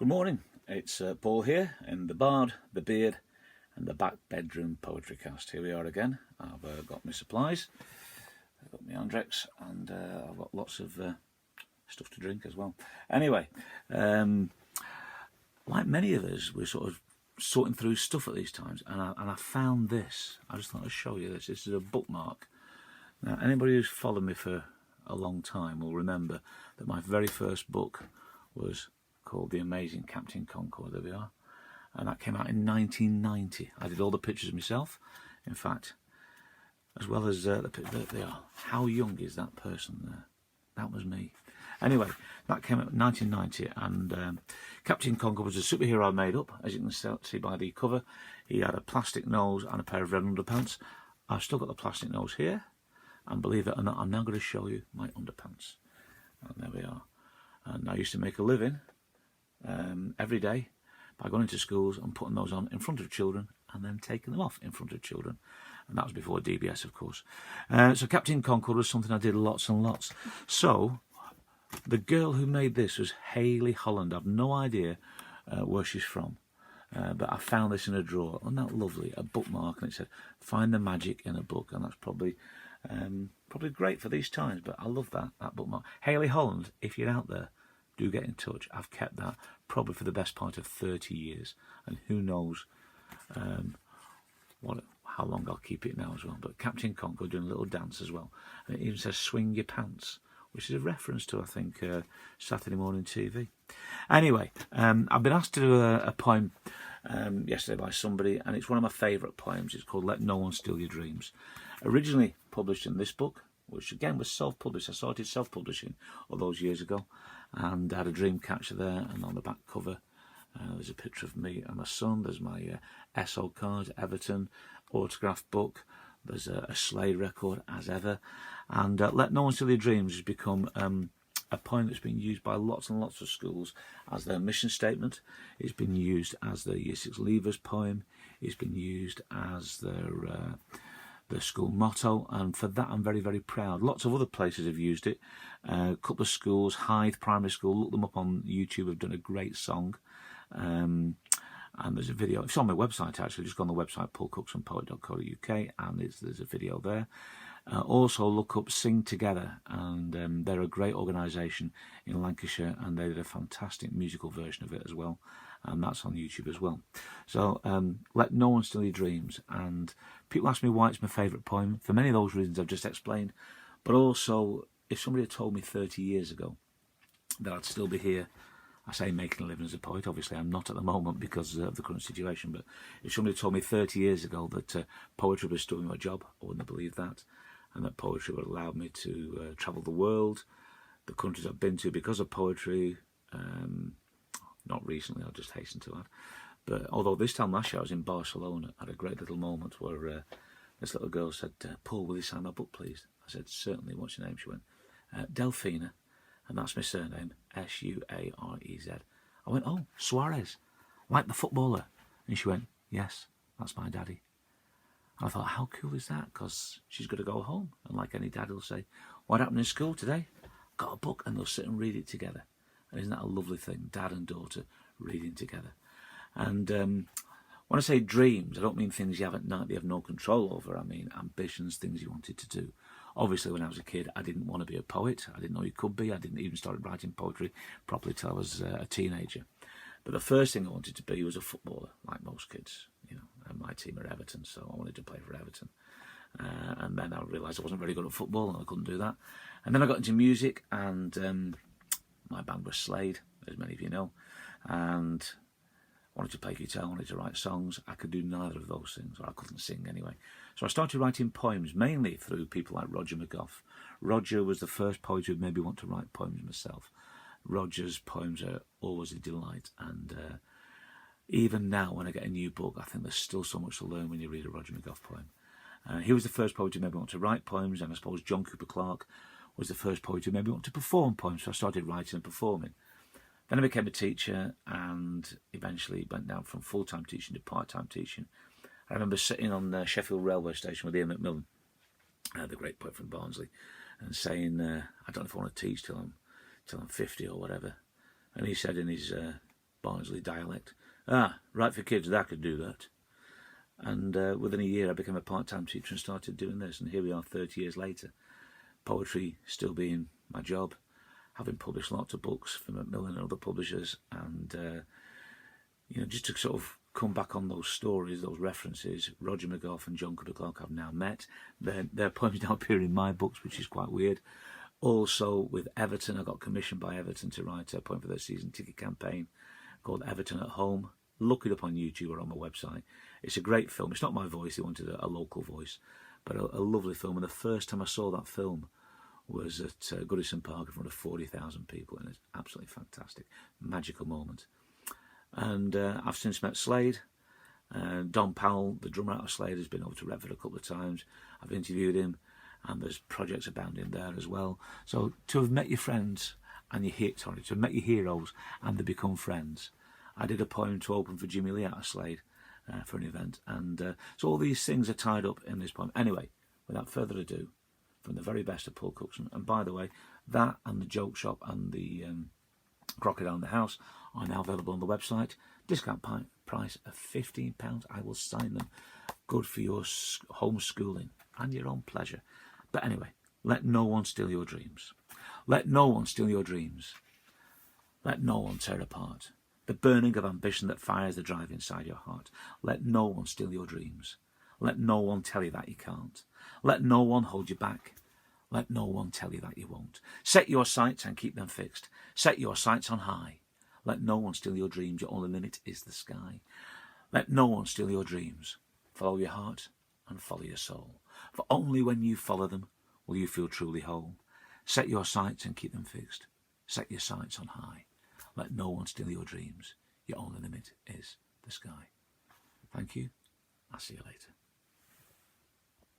Good morning, it's Paul here in the Bard, the Beard and the Back Bedroom Poetry Cast. Here we are again. I've got my supplies, I've got my Andrex and I've got lots of stuff to drink as well. Anyway, like many of us, we're sort of sorting through stuff at these times, and I found this. I just thought I'd show you this. This is a bookmark. Now, anybody who's followed me for a long time will remember that my very first book was called The Amazing Captain Concord. There we are. And that came out in 1990. I did all the pictures myself, in fact, as well as the picture. They are. How young is that person there? That was me. Anyway, that came out in 1990, and Captain Concord was a superhero I made up, as you can see by the cover. He had a plastic nose and a pair of red underpants. I've still got the plastic nose here, and believe it or not, I'm now going to show you my underpants. And there we are. And I used to make a living every day by going into schools and putting those on in front of children and then taking them off in front of children. And that was before DBS, of course. So Captain Concord was something I did lots and lots. So the girl who made this was Hayley Holland. I've no idea where she's from. But I found this in a drawer. Isn't that lovely? A bookmark, and it said, "Find the magic in a book." And that's probably great for these times. But I love that bookmark. Hayley Holland, if you're out there, do get in touch. I've kept that probably for the best part of 30 years. And who knows how long I'll keep it now as well. But Captain Concord doing a little dance as well. And it even says "Swing Your Pants," which is a reference to, I think, Saturday morning TV. Anyway, I've been asked to do a poem yesterday by somebody, and it's one of my favourite poems. It's called "Let No One Steal Your Dreams." Originally published in this book, which again was self-published. I started self-publishing all those years ago, and I had a dream catcher there, and on the back cover there's a picture of me and my son. There's my SO card, Everton, autograph book. There's a Slade record, as ever. And "Let No One Steal Your Dreams" has become a poem that's been used by lots and lots of schools as their mission statement. It's been used as the Year 6 Leavers poem. It's been used as their school motto, and for that I'm very, very proud. Lots of other places have used it. A couple of schools, Hythe Primary School, look them up on YouTube, have done a great song. And there's a video, it's on my website actually, just go on the website paulcooksonpoet.co.uk, and there's a video there. Also look up Sing Together, and they're a great organisation in Lancashire, and they did a fantastic musical version of it as well, and that's on YouTube as well. So "Let No One Steal Your Dreams," and people ask me why it's my favourite poem, for many of those reasons I've just explained, but also if somebody had told me 30 years ago that I'd still be here, I say making a living as a poet, obviously I'm not at the moment because of the current situation, but if somebody told me 30 years ago that poetry was still my job, I wouldn't have believed that, and that poetry would allow me to travel the world, the countries I've been to because of poetry. Not recently, I'll just hasten to add, but although this time last year I was in Barcelona, I had a great little moment where this little girl said, "Paul, will you sign my book please?" I said, "Certainly." What's your name? She went, "Delphina," and that's my surname, Suarez. I went, "Oh, Suarez, like the footballer?" And she went, "Yes, that's my daddy." And I thought, how cool is that? Because she's got to go home, and like any dad will say, "What happened in school today?" "Got a book," and they'll sit and read it together. And isn't that a lovely thing, dad and daughter reading together? And when I say dreams, I don't mean things you have no control over. I mean ambitions, things you wanted to do. Obviously, when I was a kid, I didn't want to be a poet. I didn't know you could be. I didn't even start writing poetry properly till I was a teenager. But the first thing I wanted to be was a footballer, like most kids. You know, and my team are Everton, so I wanted to play for Everton. And then I realised I wasn't very good at football, and I couldn't do that. And then I got into music, and my band was Slade, as many of you know, and I wanted to play guitar, I wanted to write songs. I could do neither of those things, or I couldn't sing anyway. So I started writing poems, mainly through people like Roger McGough. Roger was the first poet who made me want to write poems myself. Roger's poems are always a delight, and even now when I get a new book, I think there's still so much to learn when you read a Roger McGough poem. He was the first poet who made me want to write poems, and I suppose John Cooper Clarke was the first poet who made me want to perform poems, so I started writing and performing. Then I became a teacher, and eventually went down from full-time teaching to part-time teaching. I remember sitting on the Sheffield railway station with Ian Macmillan, the great poet from Barnsley, and saying, "I don't know if I want to teach till I'm 50 or whatever." And he said in his Barnsley dialect. Ah, right for kids, that could do that. And within a year I became a part-time teacher and started doing this, and here we are 30 years later. Poetry still being my job, having published lots of books for Macmillan and other publishers, and just to sort of come back on those stories, those references. Roger McGough and John Cooper Clarke I've now met. Their poems now appear in my books, which is quite weird. Also with Everton, I got commissioned by Everton to write a poem for their season ticket campaign called Everton at Home. Look it up on YouTube or on my website. It's a great film. It's not my voice, they wanted a local voice, but a lovely film. And the first time I saw that film was at Goodison Park in front of 40,000 people, and it's absolutely fantastic, magical moment. And I've since met Slade. Don Powell, the drummer out of Slade, has been over to Retford a couple of times. I've interviewed him, and there's projects abounding there as well. So to have met your friends and to have met your heroes and they become friends. I did a poem to open for Jimmy Lee out of Slade for an event, and so all these things are tied up in this poem. Anyway, without further ado, from the very best of Paul Cookson. And by the way, that and the Joke Shop and the Crocodile in the House are now available on the website. Discount price of £15. I will sign them. Good for your homeschooling and your own pleasure. But anyway, let no one steal your dreams. Let no one steal your dreams. Let no one tear apart the burning of ambition that fires the drive inside your heart. Let no one steal your dreams. Let no one tell you that you can't. Let no one hold you back. Let no one tell you that you won't. Set your sights and keep them fixed. Set your sights on high. Let no one steal your dreams. Your only limit is the sky. Let no one steal your dreams. Follow your heart and follow your soul. For only when you follow them will you feel truly whole. Set your sights and keep them fixed. Set your sights on high. Let no one steal your dreams. Your only limit is the sky. Thank you. I'll see you later.